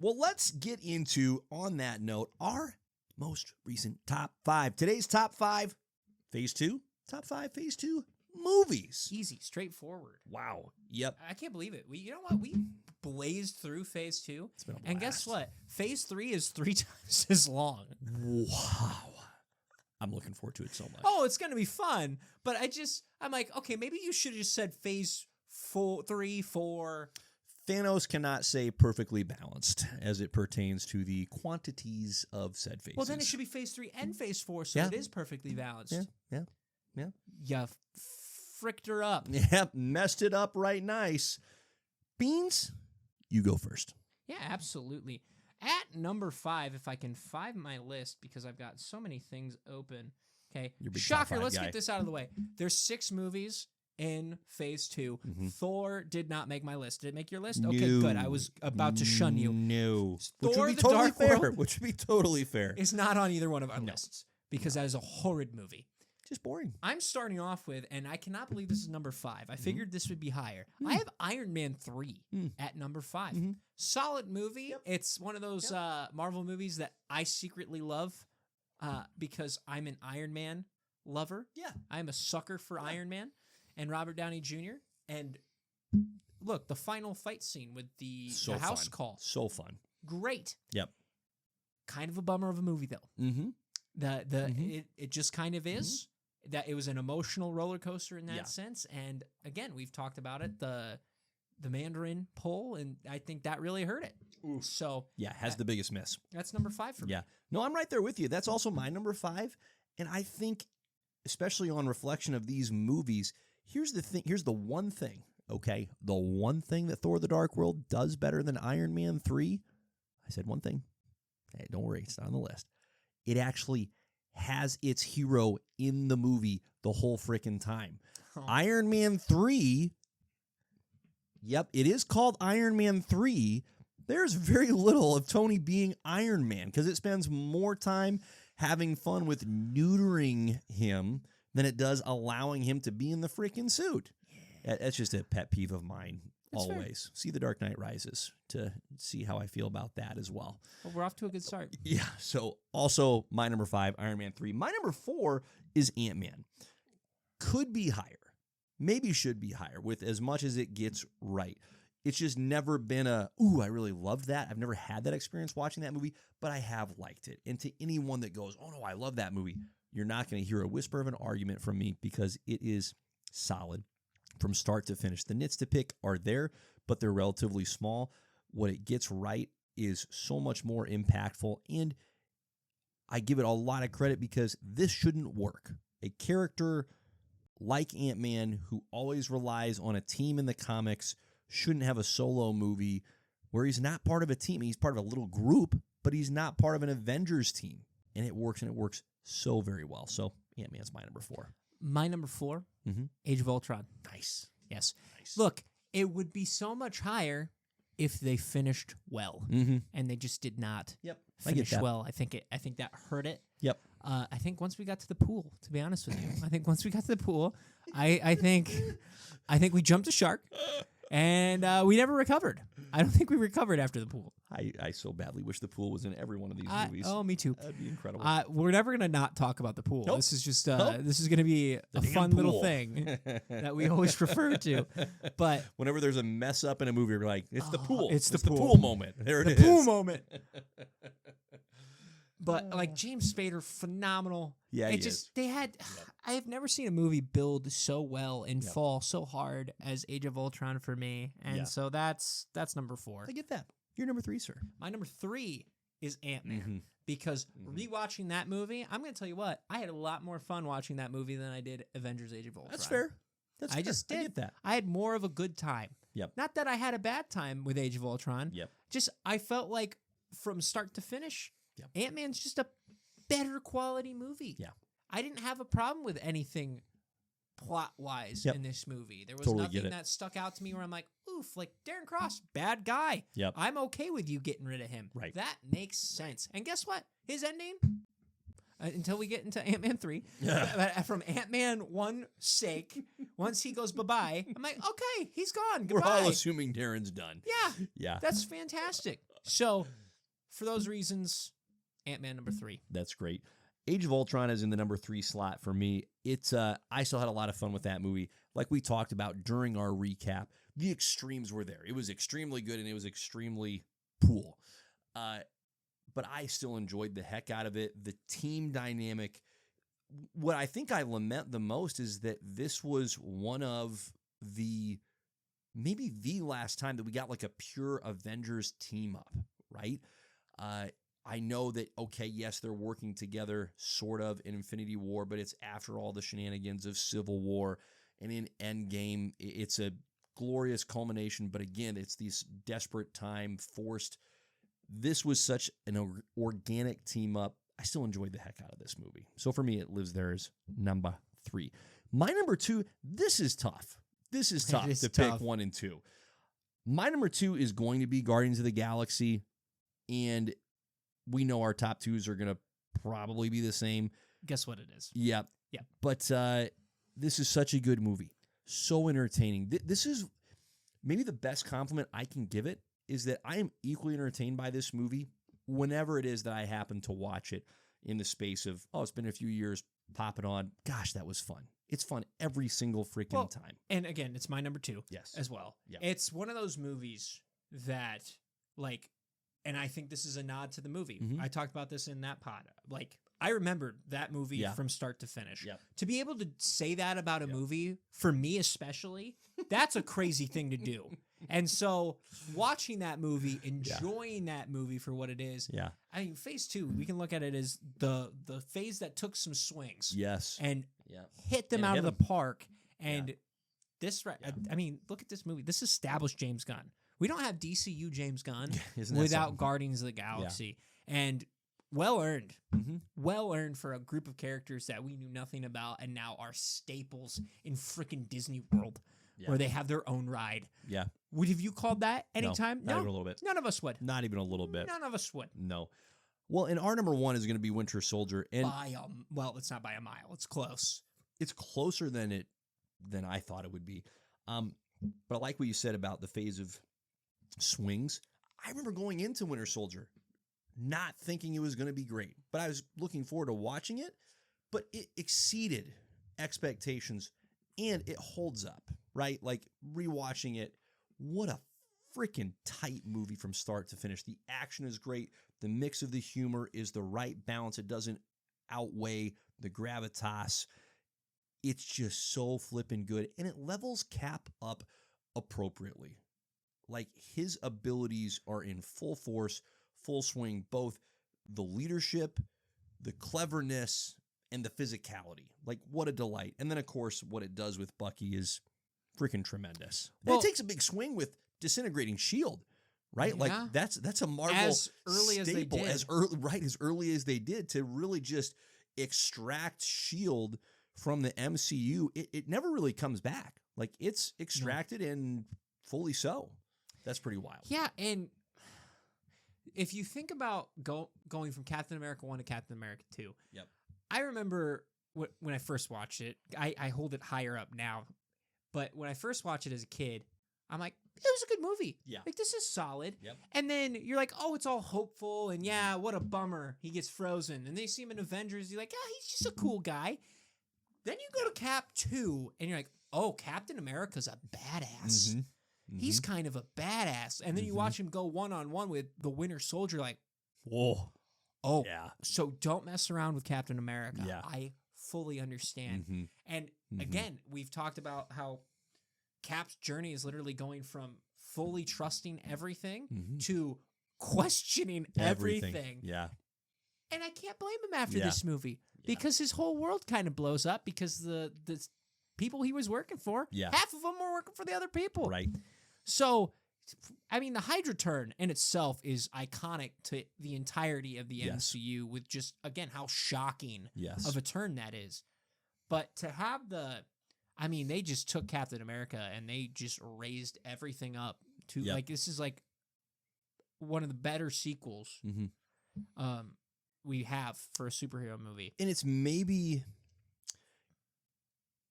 Well, let's get into, on that note, our most recent top 5. Today's top 5, Phase 2, top 5 Phase 2 movies. Easy, straightforward. Wow. Yep. I can't believe it. You know what? We blazed through Phase 2. It's been a And guess what? Phase 3 is 3 times as long. Wow. I'm looking forward to it so much. Oh, it's going to be fun. But I'm like, okay, maybe you should have just said Phase 3, 4. Thanos cannot say perfectly balanced as it pertains to the quantities of said phases. Well, then it should be Phase 3 and Phase 4, so it is perfectly balanced. Yeah. You fricked her up. Yep, messed it up right nice. Beans, you go first. Yeah, absolutely. At number 5, if I can find my list, because I've got so many things open. Okay, shocker, let's get this out of the way. There's 6 movies in Phase 2. Mm-hmm. Thor did not make my list. Did it make your list? Okay, good. I was about to shun you. No. Thor, which would be the totally Dark fair. World Which would be totally fair. It's not on either one of our lists because that is a horrid movie. Just boring. I'm starting off with, and I cannot believe this is number 5. I figured this would be higher. I have Iron Man 3 at number 5. Solid movie. Yep. It's one of those Marvel movies that I secretly love because I'm an Iron Man lover. Yeah. I'm a sucker for Iron Man and Robert Downey Jr. And look, the final fight scene with the house call. So fun. Great. Yep. Kind of a bummer of a movie, though. Mm-hmm. It just kind of is. That it was an emotional roller coaster in that sense. And again, we've talked about it, the Mandarin pull, and I think that really hurt it. Oof. So has the biggest miss. That's number 5 for me. Yeah. No, I'm right there with you. That's also my number 5. And I think, especially on reflection of these movies, here's the thing. Here's the one thing, okay? The one thing that Thor: The Dark World does better than Iron Man 3, I said one thing. Hey, don't worry, it's not on the list. It actually has its hero in the movie the whole freaking time. Oh. Iron Man 3, yep, it is called Iron Man 3. There's very little of Tony being Iron Man because it spends more time having fun with neutering him than it does allowing him to be in the freaking suit. Yeah. That's just a pet peeve of mine. That's always fair. See The Dark Knight Rises to see how I feel about that as well. Well, we're off to a good start. Yeah. So also my number 5, Iron Man 3. My number 4 is Ant-Man. Could be higher. Maybe should be higher with as much as it gets right. It's just never been I really loved that. I've never had that experience watching that movie, but I have liked it. And to anyone that goes, oh no, I love that movie, you're not going to hear a whisper of an argument from me because it is solid. From start to finish. The nits to pick are there, but they're relatively small. What it gets right is so much more impactful, and I give it a lot of credit because this shouldn't work. A character like Ant-Man, who always relies on a team in the comics, shouldn't have a solo movie where he's not part of a team. He's part of a little group, but he's not part of an Avengers team, and it works so very well. So Ant-Man's my number 4. My number 4, Age of Ultron. Nice. Yes. Nice. Look, it would be so much higher if they finished well, and they just did not finish well. I think that hurt it. Yep. I think once we got to the pool, to be honest with you, I think we jumped a shark, and we never recovered. I don't think we recovered after the pool. I so badly wish the pool was in every one of these movies. Oh, me too. That'd be incredible. We're never going to not talk about the pool. Nope. This is just this is going to be a fun little thing that we always refer to. But whenever there's a mess up in a movie, we're like, it's the pool. It's the pool moment. There it is. The pool moment. But like James Spader, phenomenal. Yeah, I have never seen a movie build so well and fall so hard as Age of Ultron for me, and so that's number 4. I get that. You're number 3, sir. My number 3 is Ant-Man because rewatching that movie, I'm going to tell you what, I had a lot more fun watching that movie than I did Avengers: Age of Ultron. That's fair. I just did. I get that. I had more of a good time. Yep. Not that I had a bad time with Age of Ultron. Yep. Just I felt like from start to finish, Ant-Man's just a better quality movie. Yeah. I didn't have a problem with anything plot-wise in this movie. There was nothing that stuck out to me where I'm like, oof, like Darren Cross, bad guy. Yep. I'm okay with you getting rid of him. Right. That makes sense. And guess what? His ending, until we get into Ant-Man 3, from Ant-Man 1's sake, once he goes bye-bye, I'm like, okay, he's gone. Goodbye. We're all assuming Darren's done. Yeah. Yeah. That's fantastic. So, for those reasons, Ant-Man number 3. That's great. Age of Ultron is in the number 3 slot for me. It's I still had a lot of fun with that movie. Like we talked about during our recap, the extremes were there. It was extremely good and it was extremely cool. But I still enjoyed the heck out of it. The team dynamic. What I think I lament the most is that this was one of maybe the last time that we got like a pure Avengers team up, right? I know that, okay, yes, they're working together sort of in Infinity War, but it's after all the shenanigans of Civil War. And in Endgame, it's a glorious culmination. But again, it's this desperate time forced. This was such an organic team up. I still enjoyed the heck out of this movie. So for me, it lives there as number 3. My number 2, this is tough. This is tough to pick 1 and 2. My number 2 is going to be Guardians of the Galaxy. And we know our top 2s are going to probably be the same. Guess what it is? Yeah. Yeah. But this is such a good movie. So entertaining. This is maybe the best compliment I can give it is that I am equally entertained by this movie whenever it is that I happen to watch it in the space of, it's been a few years, pop it on. Gosh, that was fun. It's fun every single freaking time. And again, it's my number 2 yes. as well. Yeah. It's one of those movies that, like, and I think this is a nod to the movie. Mm-hmm. I talked about this in that pod. Like, I remembered that movie from start to finish. Yep. To be able to say that about a movie, for me especially, that's a crazy thing to do. And so watching that movie, enjoying that movie for what it is. Yeah. I mean, Phase 2, we can look at it as the phase that took some swings. Yes. And hit them out of the park. And this, I mean, look at this movie. This established James Gunn. We don't have DCU James Gunn without Guardians of the Galaxy. Yeah. And well earned. Mm-hmm. Well earned for a group of characters that we knew nothing about and now are staples in freaking Disney World where they have their own ride. Yeah. Would have you called that anytime? No, not even a little bit. None of us would. Not even a little bit. None of us would. No. Well, and our number 1 is going to be Winter Soldier. And well, it's not by a mile. It's close. It's closer than I thought it would be. But I like what you said about the phase of swings. I remember going into Winter Soldier not thinking it was going to be great, but I was looking forward to watching it, but it exceeded expectations and it holds up, right? Like rewatching it, what a freaking tight movie from start to finish. The action is great. The mix of the humor is the right balance. It doesn't outweigh the gravitas. It's just so flippin' good, and it levels Cap up appropriately. Like his abilities are in full force, full swing, both the leadership, the cleverness, and the physicality. Like what a delight. And then of course what it does with Bucky is freaking tremendous. Well, and it takes a big swing with disintegrating shield, right? Like that's a Marvel as early staple, as they did. As early as they did to really just extract shield from the MCU. It never really comes back. Like it's extracted and fully so. That's pretty wild. Yeah, and if you think about going from Captain America 1 to Captain America 2, I remember when I first watched it, I hold it higher up now, but when I first watched it as a kid, I'm like, it was a good movie. Yeah. Like, this is solid. Yep. And then you're like, oh, it's all hopeful, and yeah, what a bummer. He gets frozen. And then you see him in Avengers, you're like, he's just a cool guy. Then you go to Cap 2, and you're like, oh, Captain America's a badass. Mm-hmm. He's kind of a badass. And then you watch him go one-on-one with the Winter Soldier, like, whoa. Oh, yeah. So don't mess around with Captain America. Yeah. I fully understand. Mm-hmm. And again, we've talked about how Cap's journey is literally going from fully trusting everything to questioning everything. Yeah. And I can't blame him after this movie because his whole world kind of blows up because the people he was working for, half of them were working for the other people. Right. So, I mean, the Hydra turn in itself is iconic to the entirety of the MCU with just, again, how shocking of a turn that is. But to have they just took Captain America and they just raised everything up to, like, this is like one of the better sequels we have for a superhero movie. And it's maybe,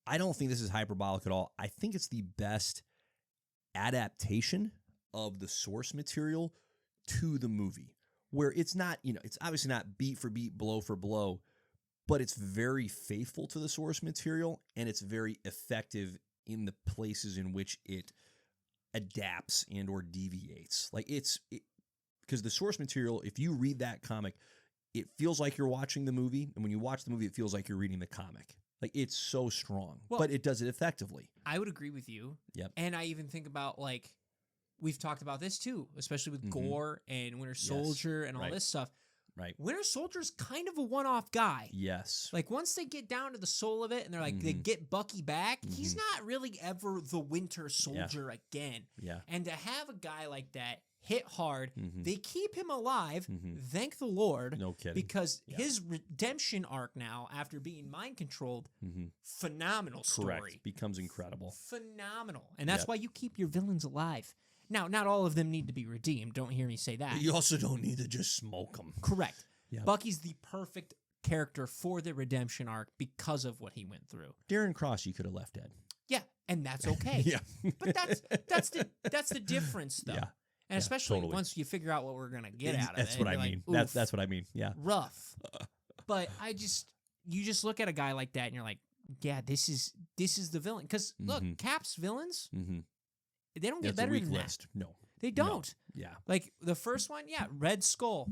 I don't think this is hyperbolic at all. I think it's the best adaptation of the source material to the movie where it's not, it's obviously not beat for beat, blow for blow, but it's very faithful to the source material and it's very effective in the places in which it adapts and or deviates. Like because the source material, if you read that comic, it feels like you're watching the movie, and when you watch the movie, it feels like you're reading the comic. Like, it's so strong, but it does it effectively. I would agree with you. Yep. And I even think about, like, we've talked about this too, especially with Gore and Winter Soldier and all this stuff. Right. Winter Soldier's kind of a one-off guy. Yes. Like, once they get down to the soul of it and they're like, they get Bucky back, he's not really ever the Winter Soldier again. Yeah. And to have a guy like that hit hard, they keep him alive, thank the Lord. No kidding. Because his redemption arc now, after being mind-controlled, phenomenal story. Correct. Becomes incredible. Phenomenal. And that's why you keep your villains alive. Now, not all of them need to be redeemed. Don't hear me say that. You also don't need to just smoke them. Correct. Yep. Bucky's the perfect character for the redemption arc because of what he went through. Darren Cross, you could have left dead. Yeah, and that's okay. Yeah. But that's the difference, though. Yeah. And especially totally. once you figure out what we're gonna get out of That's it. what I mean. Like, that's what I mean. Yeah. Rough. But you just look at a guy like that and you're like, yeah, this is the villain. Because look, Cap's villains, they don't get better than list. that. No. They don't. No. Yeah. Like the first one, Red Skull.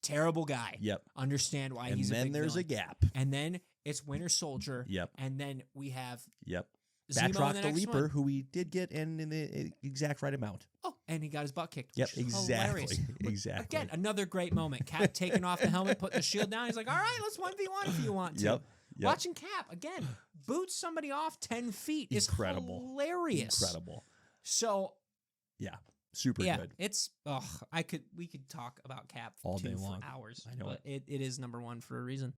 Terrible guy. Yep. Understand why And he's a big then there's villain. a gap. And then it's Winter Soldier. Yep. And then we have Yep. Zemo in Batroc the the next Leaper, one. who we did get in the exact right amount. Oh, and he got his butt kicked. Yep, Which is exactly. hilarious. Exactly. Again, another great moment. Cap taking off the helmet, putting the shield down. He's like, all right, let's 1v1 if you want to. Yep. Watching Cap, again, boot somebody off 10 feet is Incredible. hilarious. Incredible. So, Yeah. Super good. It's we could talk about Cap All day for long. hours. I know but it is number one for a reason.